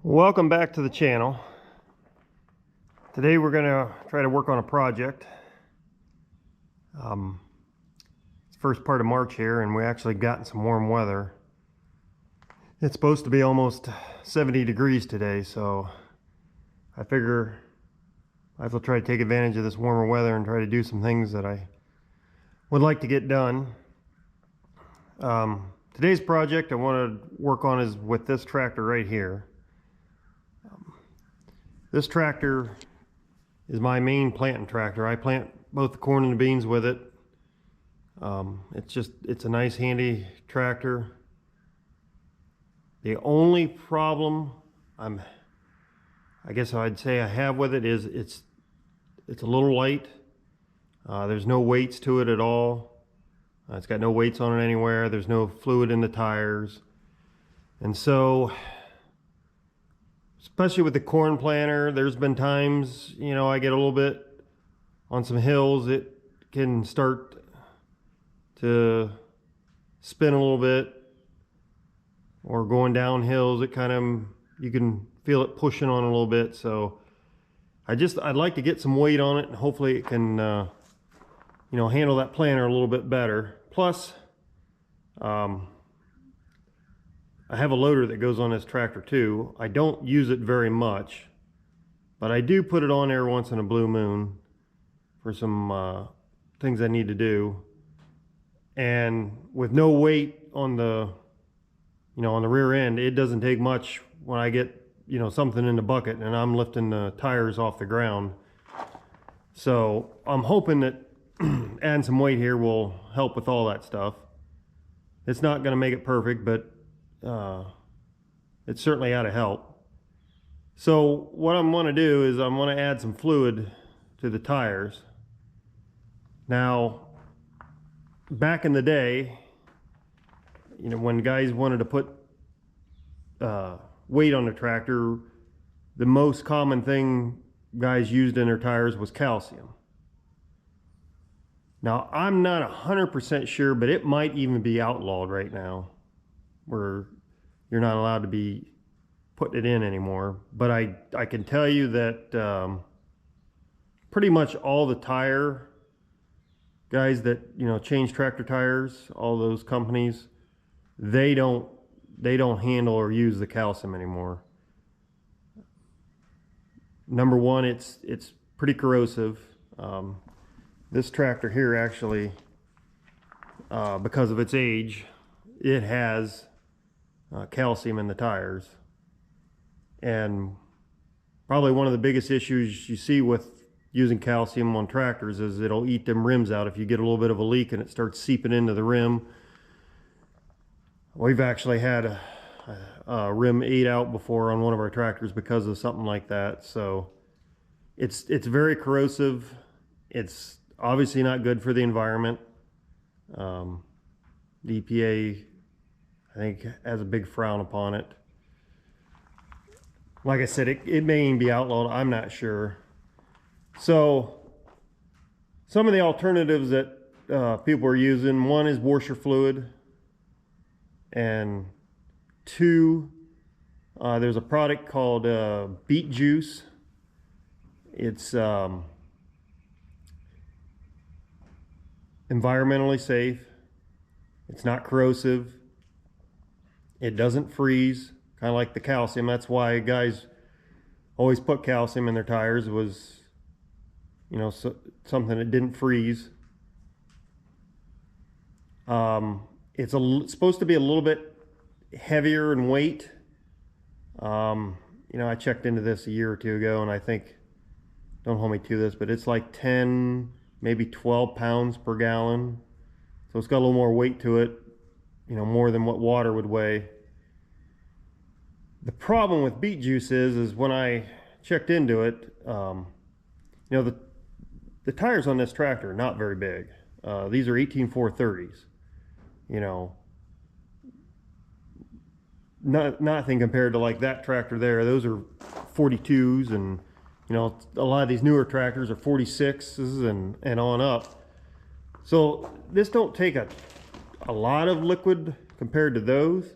Welcome back to the channel. Today we're going to try to work on a project. It's first part of March here and we actually gotten some warm weather. It's supposed to be almost 70 degrees today, so I figure I have to try to take advantage of this warmer weather and try to do some things that I would like to get done. Today's project I want to work on is with this tractor right here. This tractor is my main planting tractor. I plant both the corn and the beans with it. It's a nice handy tractor. The only problem I guess I'd say I have with it is it's a little light. There's no weights to it at all. It's got no weights on it anywhere. There's no fluid in the tires. And so, especially with the corn planter, there's been times, I get a little bit on some hills, it can start to spin a little bit, or going down hills, you can feel it pushing on a little bit. So I'd like to get some weight on it and hopefully it can, handle that planter a little bit better. Plus, I have a loader that goes on this tractor too. I don't use it very much, but I do put it on there once in a blue moon for some things I need to do. And with no weight on the, on the rear end, it doesn't take much when I get, something in the bucket and I'm lifting the tires off the ground. So I'm hoping that adding some weight here will help with all that stuff. It's not going to make it perfect, but it certainly ought to help. So what I'm going to do is I'm going to add some fluid to the tires. Now, back in the day, when guys wanted to put weight on the tractor, the most common thing guys used in their tires was calcium. Now, I'm not 100% sure, but it might even be outlawed right now, where you're not allowed to be putting it in anymore. But I can tell you that pretty much all the tire guys that change tractor tires, all those companies, they don't handle or use the calcium anymore. Number one, it's pretty corrosive. This tractor here actually, because of its age, it has calcium in the tires. And probably one of the biggest issues you see with using calcium on tractors is it'll eat them rims out if you get a little bit of a leak and it starts seeping into the rim. We've actually had a rim ate out before on one of our tractors because of something like that. So it's very corrosive. It's obviously not good for the environment. The EPA, I think, has a big frown upon it. Like I said, it may even be outlawed. I'm not sure. So some of the alternatives that people are using, one is washer fluid, and two, there's a product called beet juice. It's environmentally safe. It's not corrosive. It doesn't freeze, kind of like the calcium. That's why guys always put calcium in their tires, was something that didn't freeze. It's supposed to be a little bit heavier in weight. I checked into this a year or two ago, and I think, don't hold me to this, but it's like 10, maybe 12 pounds per gallon. So it's got a little more weight to it, more than what water would weigh. The problem with beet juice is when I checked into it, the tires on this tractor are not very big. These are 18-430s. Nothing compared to like that tractor there. Those are 42s, and a lot of these newer tractors are 46s and on up. So this don't take a lot of liquid compared to those,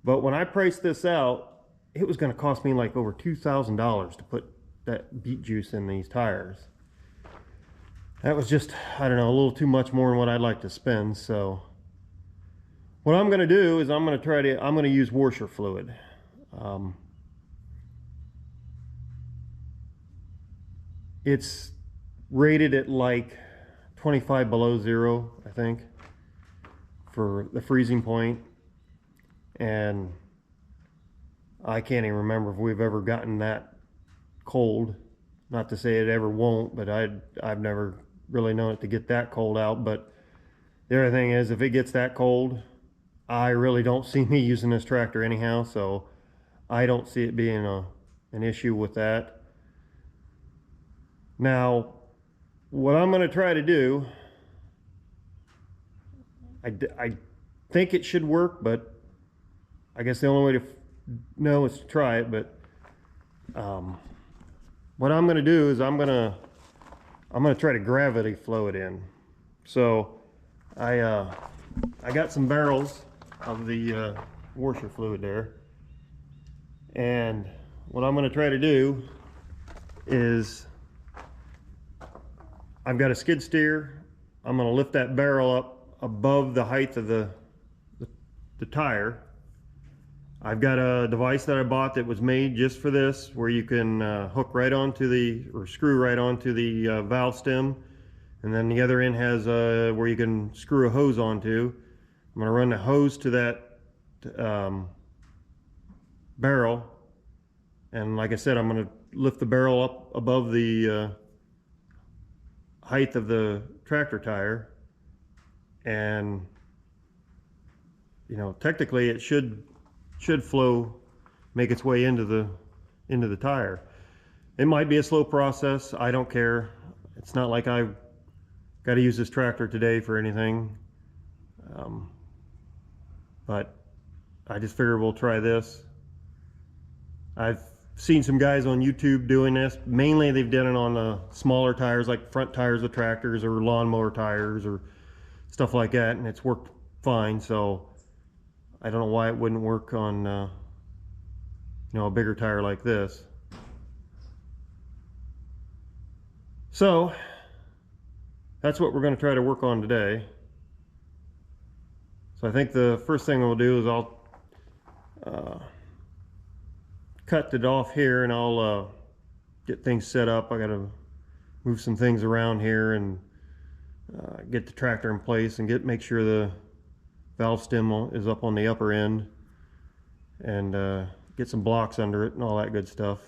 but when I priced this out, it was going to cost me like over $2,000 to put that beet juice in these tires. That was just, I don't know, a little too much more than what I'd like to spend. So what I'm going to do is I'm going to use washer fluid. It's rated at like 25 below zero, I think, for the freezing point. And I can't even remember if we've ever gotten that cold. Not to say it ever won't, but I've never really known it to get that cold out. But the other thing is, if it gets that cold, I really don't see me using this tractor anyhow, so I don't see it being an issue with that. Now, what I'm going to try to do, I think it should work, but I guess the only way to know is to try it. But what I'm going to do is I'm going to try to gravity flow it in. So I got some barrels of the washer fluid there, and what I'm going to try to do is, I've got a skid steer. I'm going to lift that barrel up above the height of the tire. I've got a device that I bought that was made just for this, where you can hook right onto or screw right onto the valve stem, and then the other end has where you can screw a hose onto. I'm going to run the hose to that barrel, and like I said, I'm going to lift the barrel up above the height of the tractor tire, and you know, technically it should flow, make its way into the tire. It might be a slow process. I don't care. It's not like I've got to use this tractor today for anything. But I just figured we'll try this. I've seen some guys on YouTube doing this. Mainly they've done it on the smaller tires, like front tires of tractors or lawnmower tires or stuff like that, and it's worked fine. So I don't know why it wouldn't work on you know, a bigger tire like this. So that's what we're going to try to work on today. So I think the first thing we'll do is I'll cut it off here, and I'll get things set up. I got to move some things around here and get the tractor in place and make sure the valve stem is up on the upper end, and get some blocks under it and all that good stuff.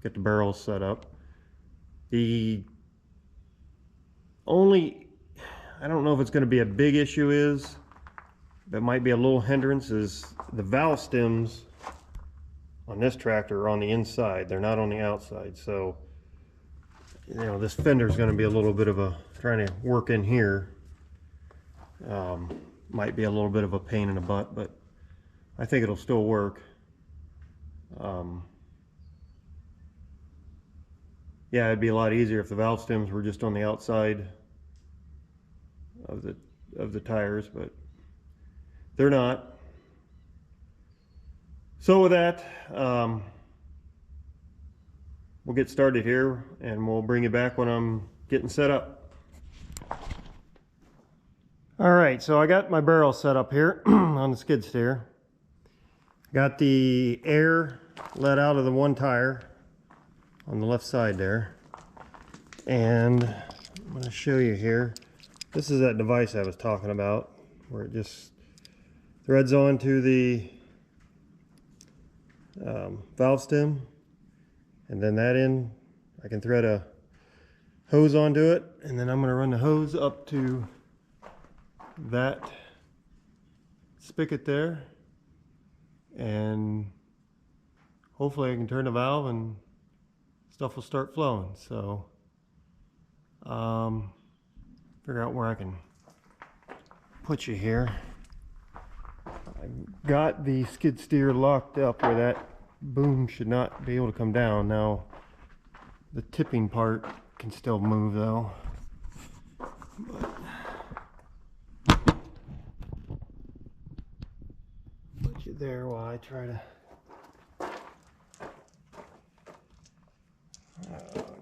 Get the barrels set up. The only, I don't know if it's going to be a big issue, is that might be a little hindrance, is the valve stems on this tractor are on the inside. They're not on the outside. So, you know, this fender is going to be a little bit of a, trying to work in here. Might be a little bit of a pain in the butt, but I think it'll still work. Yeah, it'd be a lot easier if the valve stems were just on the outside of the tires, but they're not. So with that, we'll get started here, and we'll bring you back when I'm getting set up. All right, so I got my barrel set up here on the skid steer. Got the air let out of the one tire on the left side there. And I'm going to show you here. This is that device I was talking about, where it just threads onto the valve stem, and then that end I can thread a hose onto it, and then I'm going to run the hose up to that spigot there, and hopefully I can turn the valve and stuff will start flowing. So figure out where I can put you here. I got the skid steer locked up where that boom should not be able to come down. Now the tipping part can still move though. But put you there while I try to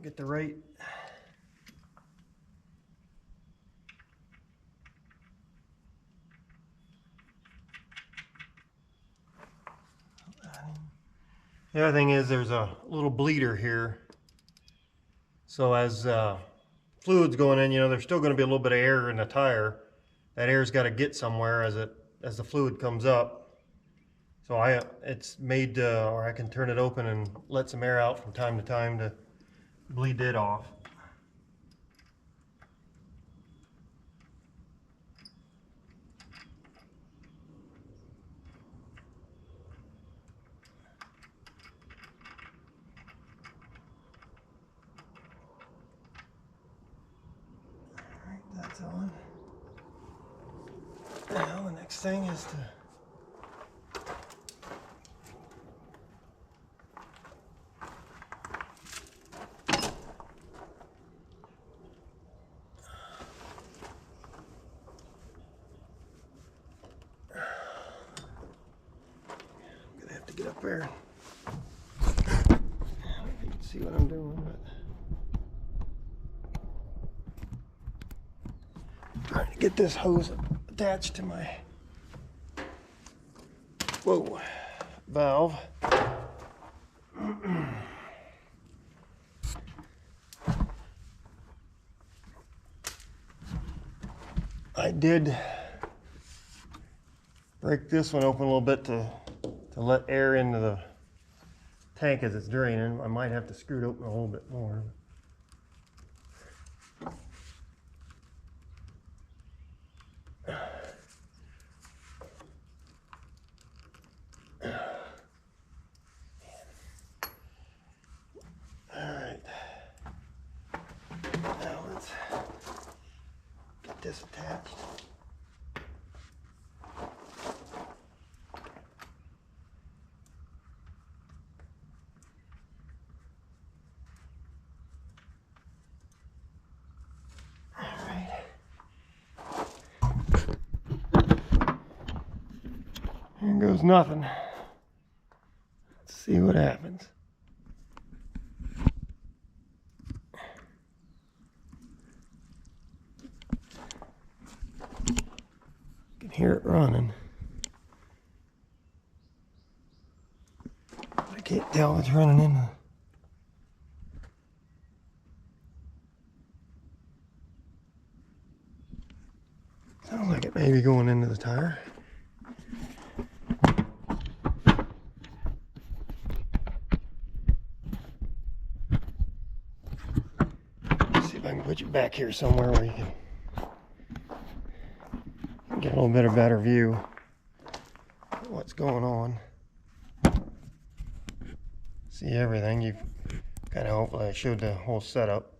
get the right the other thing is there's a little bleeder here. So as fluid's going in, you know, there's still going to be a little bit of air in the tire. That air's got to get somewhere as the fluid comes up. So it's made or I can turn it open and let some air out from time to time to bleed it off. Alright, that's on. Now the next thing is to get up there. I don't know if you can see what I'm doing, but I'm trying to get this hose attached to my valve. I did break this one open a little bit to let air into the tank as it's draining. I might have to screw it open a little bit more. Alright. Now let's get this attached. Here goes nothing. Let's see what happens. You can hear it running. I can't tell if it's running in the... Sounds like it may be going into the tire. See if I can put you back here somewhere where you can get a little bit of better view of what's going on. See everything. You've kind of, hopefully I showed the whole setup.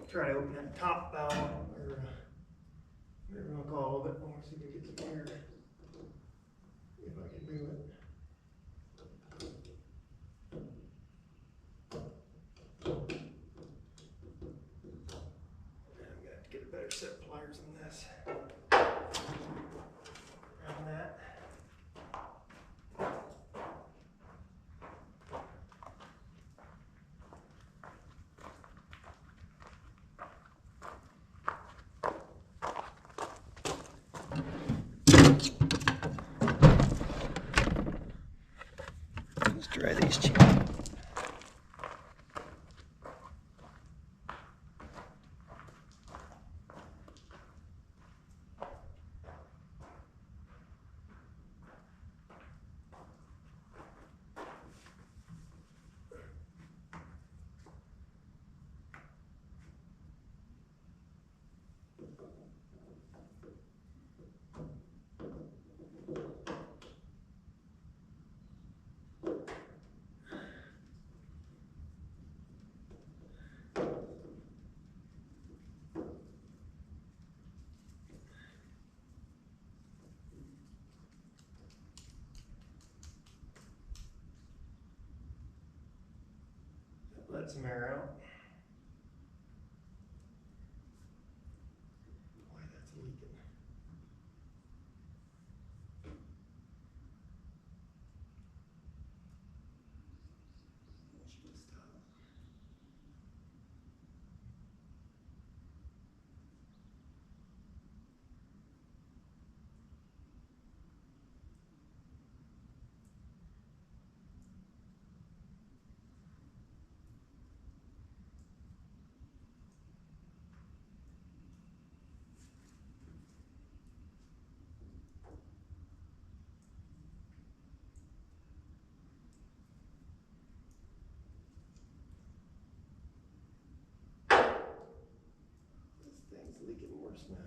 Try to open that top valve, or whatever you want to call it, a little bit more, see if we get some air. See if I can do it. I'm gonna have to get a better set of pliers than this. Around that. Let's try these cheap. let some air out. Why that's leaking. Should stop. This thing's leaking worse now.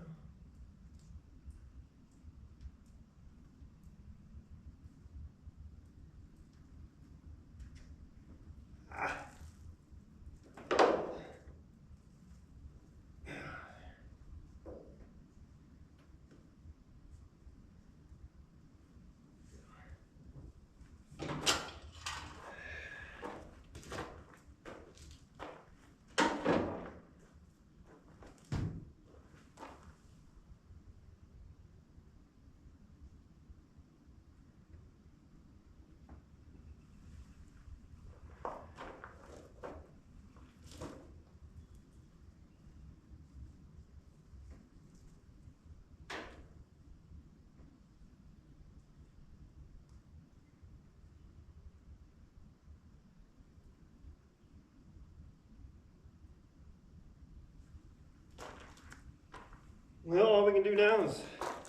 Well, all we can do now is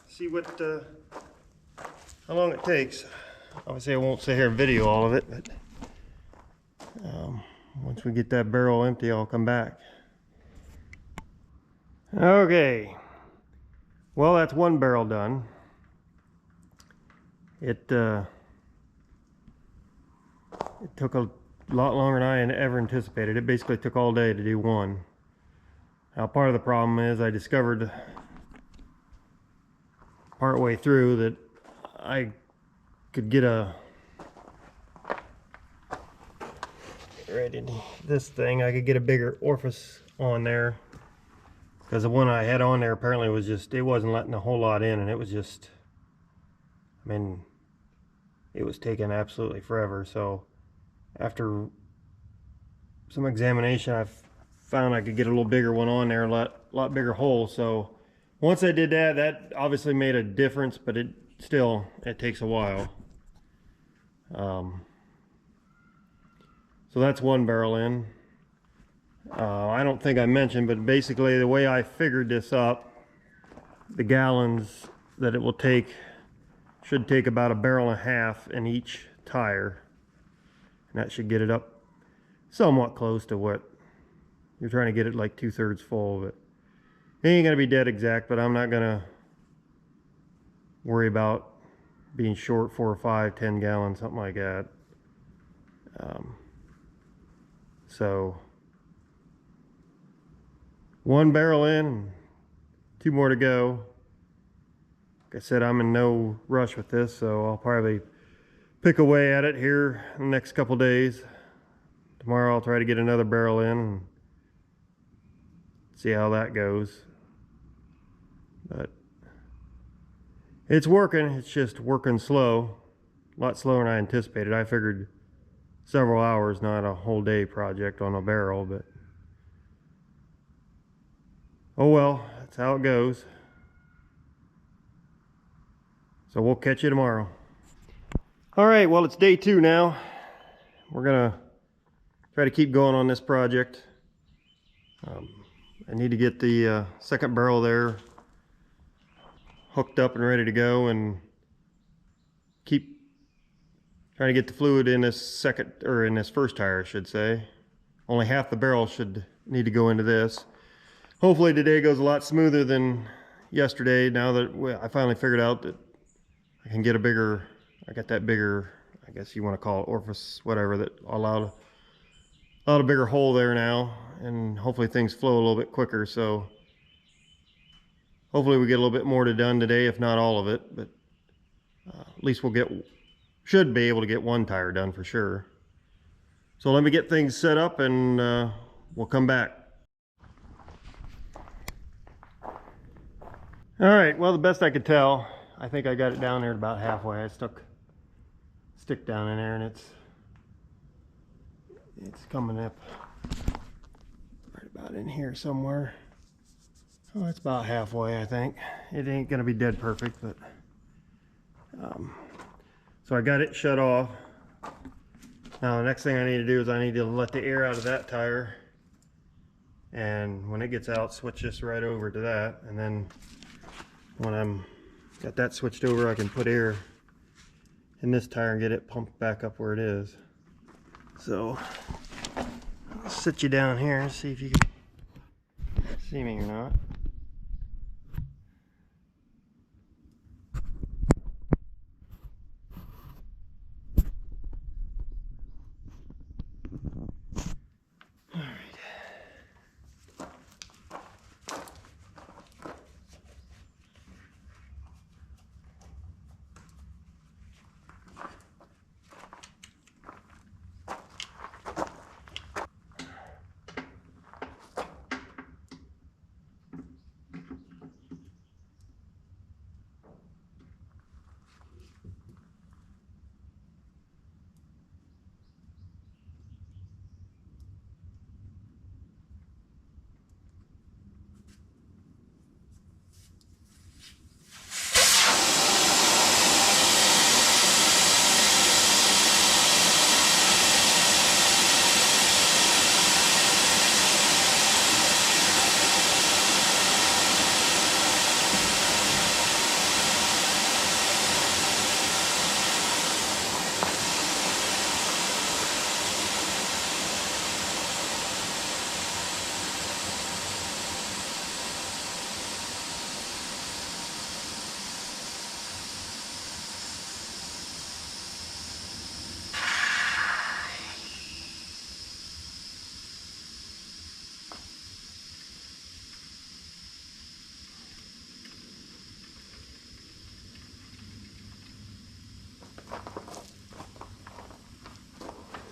see what, how long it takes. Obviously, I won't sit here and video all of it, but once we get that barrel empty, I'll come back. Okay. Well, that's one barrel done. It took a lot longer than I ever anticipated. It basically took all day to do one. Now, part of the problem is I discovered partway through that I could get this thing, I could get a bigger orifice on there, because the one I had on there apparently was just, it wasn't letting a whole lot in, and it was just, I mean, it was taking absolutely forever. So after some examination, I found I could get a little bigger one on there, a lot bigger hole. So once I did that, that obviously made a difference, but it takes a while. So that's one barrel in. I don't think I mentioned, but basically the way I figured this up, the gallons that it will take should take about 1.5 barrels in each tire. And that should get it up somewhat close to what you're trying to get it, like 2/3 full. But it ain't gonna be dead exact, but I'm not gonna worry about being short 4 or 5, 10 gallons, something like that. So one barrel in, 2 more to go. Like I said, I'm in no rush with this, so I'll probably pick away at it here in the next couple days. Tomorrow I'll try to get another barrel in and see how that goes. But it's working, it's just working slow. A lot slower than I anticipated. I figured several hours, not a whole day project on a barrel, but oh well, that's how it goes. So we'll catch you tomorrow. All right, well, it's day 2 now. We're gonna try to keep going on this project. I need to get the second barrel there hooked up and ready to go, and keep trying to get the fluid in this in this first tire, I should say. Only half the barrel should need to go into this. Hopefully today goes a lot smoother than yesterday, now that I finally figured out that I can get I got that bigger, I guess you want to call it orifice, whatever, that allowed a bigger hole there now, and hopefully things flow a little bit quicker. So hopefully we get a little bit more done today, if not all of it, but at least should be able to get one tire done for sure. So let me get things set up and we'll come back. All right, well, the best I could tell, I think I got it down there about halfway. I stuck stick down in there and it's coming up right about in here somewhere. Oh, it's about halfway, I think. It ain't gonna be dead perfect, but so I got it shut off. Now the next thing I need to do is I need to let the air out of that tire, and when it gets out, switch this right over to that, and then when I'm got that switched over, I can put air in this tire and get it pumped back up where it is. So I'll sit you down here and see if you can see me or not.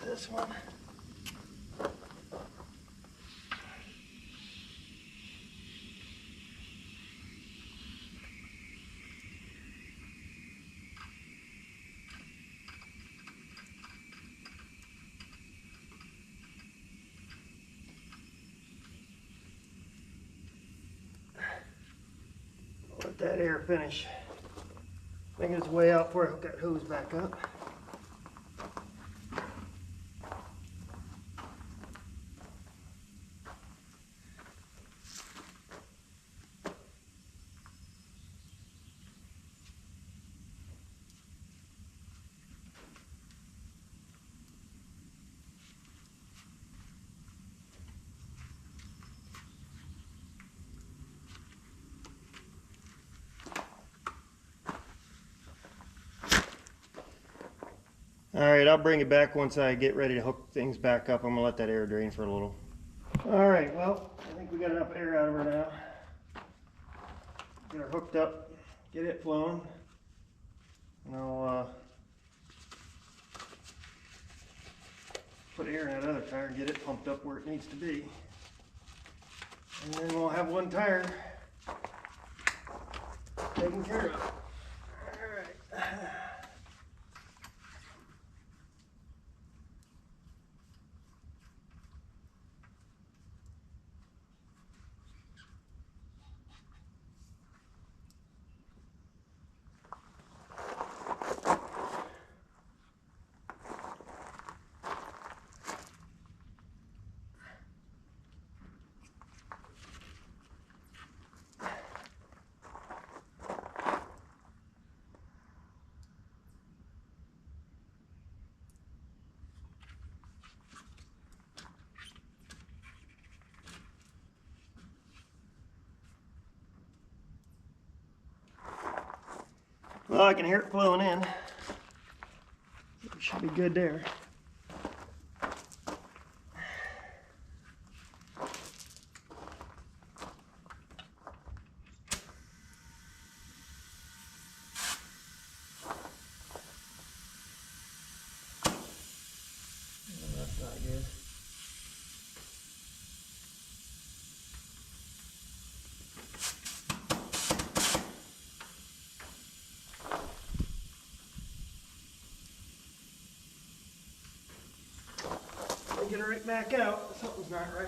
This one. Let that air finish. Making its way out before I hook that hose back up. All right, I'll bring it back once I get ready to hook things back up. I'm gonna let that air drain for a little. All right, well, I think we got enough air out of her now. Get her hooked up, get it flowing, and I'll put air in that other tire and get it pumped up where it needs to be. And then we'll have one tire taken care of. All right. Well, I can hear it flowing in. It should be good there. That's not and get it right back out. Something's not right.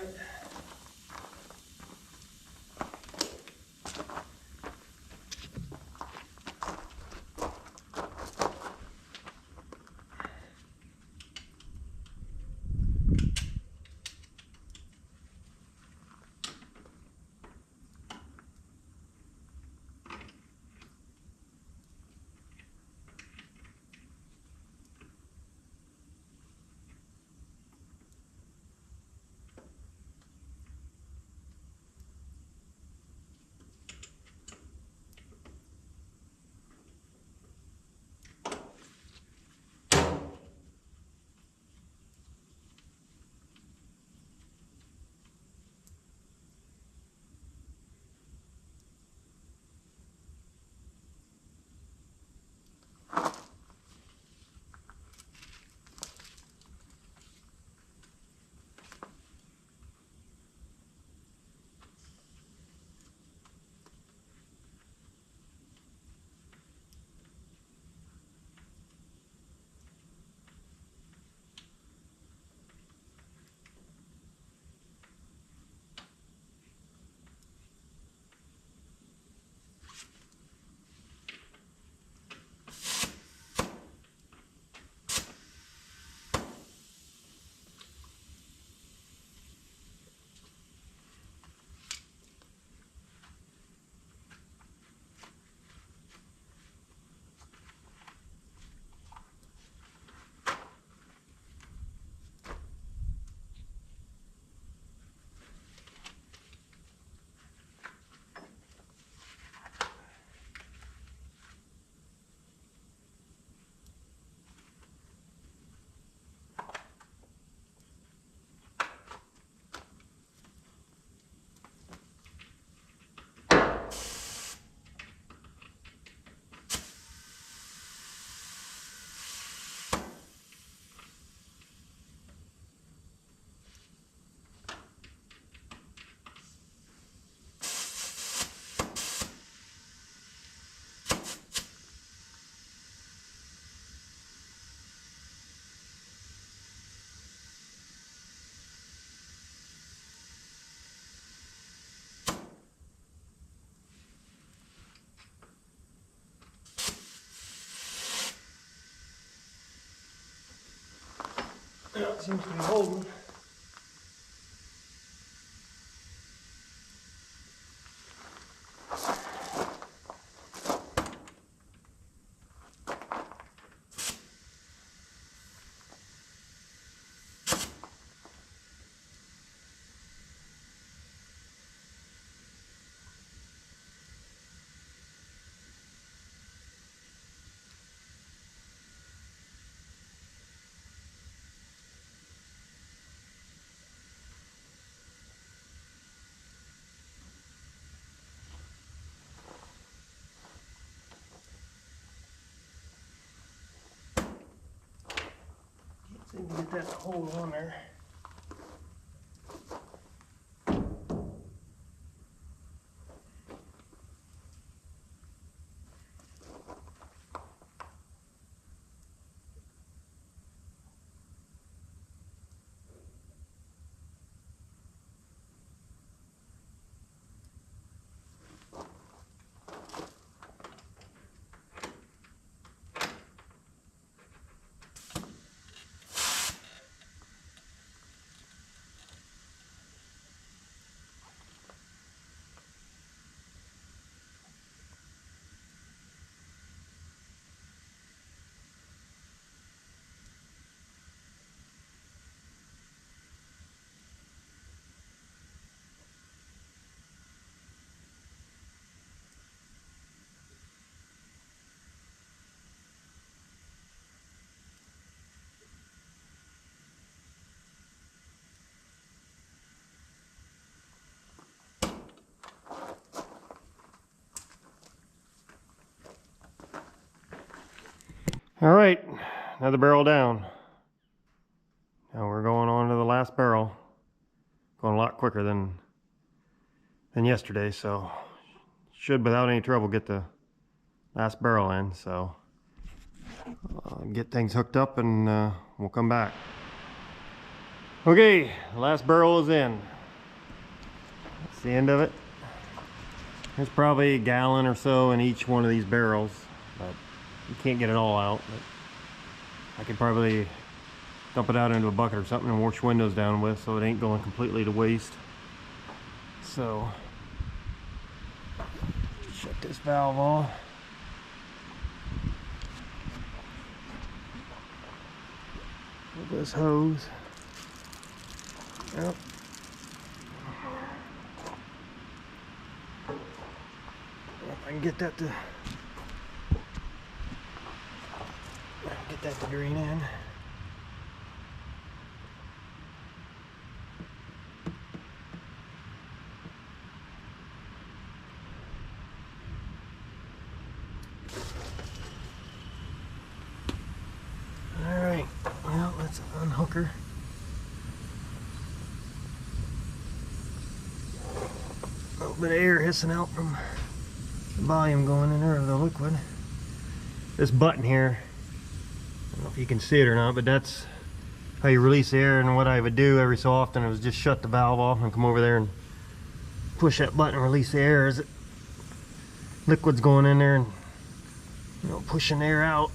Yeah, it seems to be holding. Can't seem to get that to hold on there. All right, another barrel down. Now we're going on to the last barrel. Going a lot quicker than yesterday, so should without any trouble get the last barrel in. So get things hooked up and we'll come back. Okay, last barrel is in. That's the end of it. There's probably a gallon or so in each one of these barrels, but you can't get it all out. But I could probably dump it out into a bucket or something and wash windows down with, so it ain't going completely to waste. So, shut this valve off. With this hose. Yep. If I can get that to drain in. All right. Well, let's unhook her. A little bit of air hissing out from the volume going in there of the liquid. This button here, I don't know if you can see it or not, but that's how you release the air. And what I would do every so often is just shut the valve off and come over there and push that button and release the air as liquid's going in there and, you know, pushing the air out.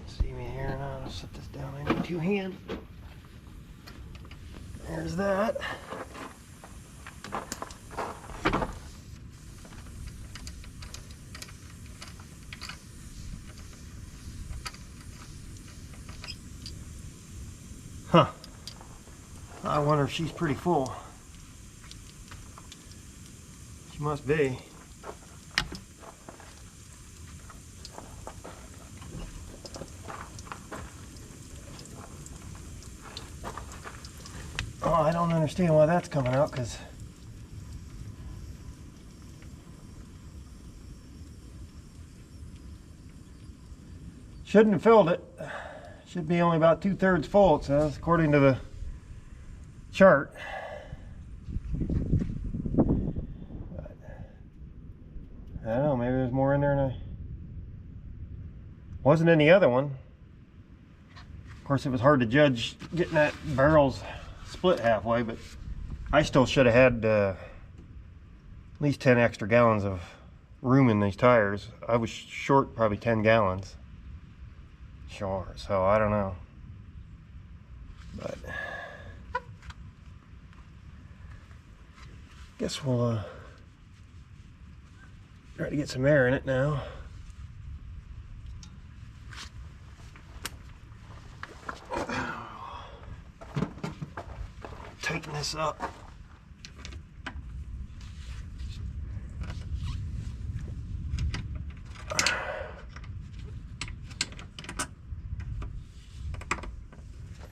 See me here now. I'll set this down. I need two hands. There's that. Huh. I wonder if she's pretty full. She must be. Oh, I don't understand why that's coming out, because shouldn't have filled it. Should be only about 2/3 full, it says, according to the chart. But I don't know, maybe there's more in there than wasn't in the other one. Of course, it was hard to judge getting that barrels split halfway, but I still should have had at least 10 extra gallons of room in these tires. I was short probably 10 gallons. Sure, so I don't know, but guess we'll try to get some air in it now. Tighten this up.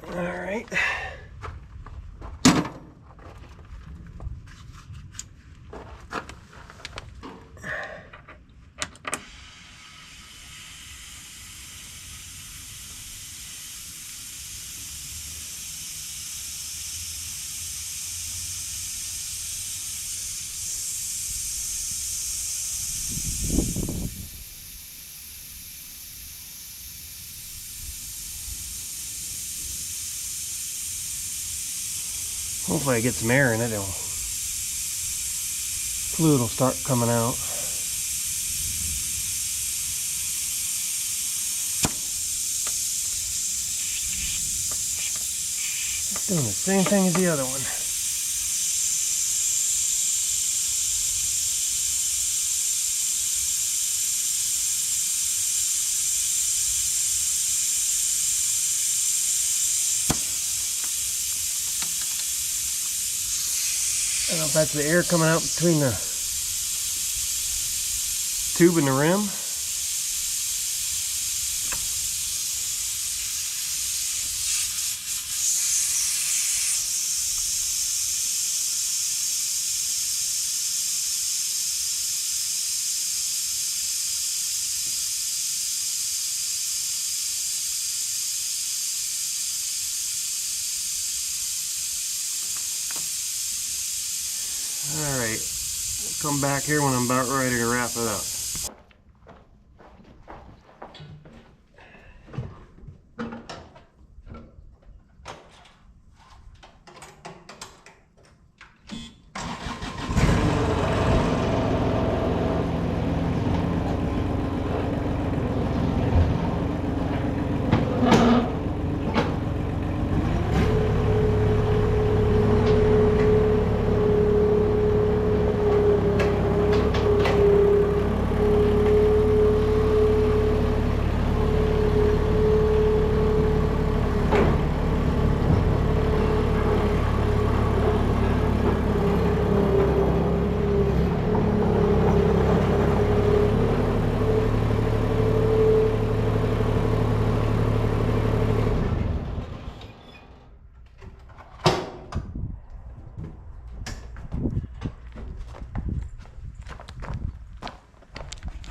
All right. Hopefully I get some air in it, fluid will start coming out. It's doing the same thing as the other one. I don't know if that's the air coming out between the tube and the rim. Alright, we'll come back here when I'm about ready to wrap it up.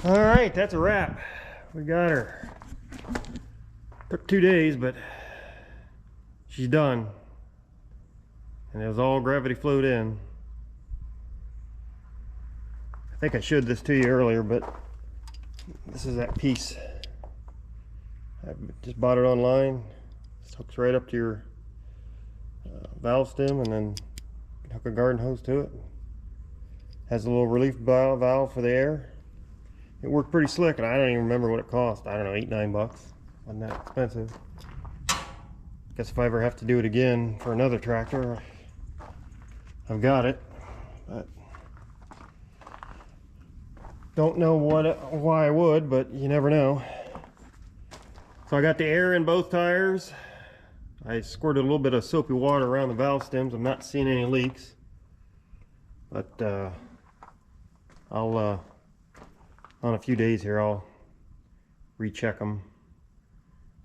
All right, that's a wrap. We got her. Took 2 days, but she's done. And it was all gravity flowed in. I think I showed this to you earlier, but this is that piece. I just bought it online. It hooks right up to your valve stem, and then hook a garden hose to it. Has a little relief valve for the air. It worked pretty slick, and I don't even remember what it cost. I don't know, $8-9 bucks. Wasn't that expensive. Guess if I ever have to do it again for another tractor, I've got it. But don't know why I would, but you never know. So I got the air in both tires. I squirted a little bit of soapy water around the valve stems. I'm not seeing any leaks, but I'll on a few days here I'll recheck them,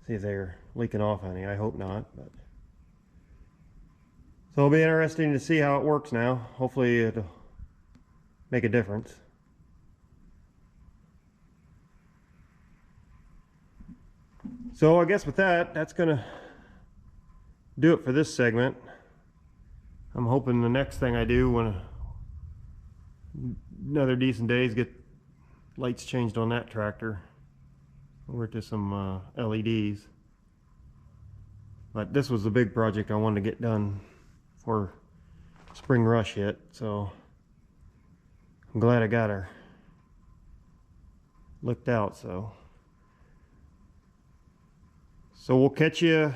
see if they're leaking off any. I hope not, but so it'll be interesting to see how it works now. Hopefully it'll make a difference. So I guess with that, that's gonna do it for this segment. I'm hoping the next thing I do, when another decent days, get lights changed on that tractor over to some LEDs. But this was the big project I wanted to get done before spring rush hit, so I'm glad I got her looked out. So we'll catch you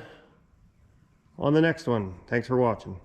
on the next one. Thanks for watching.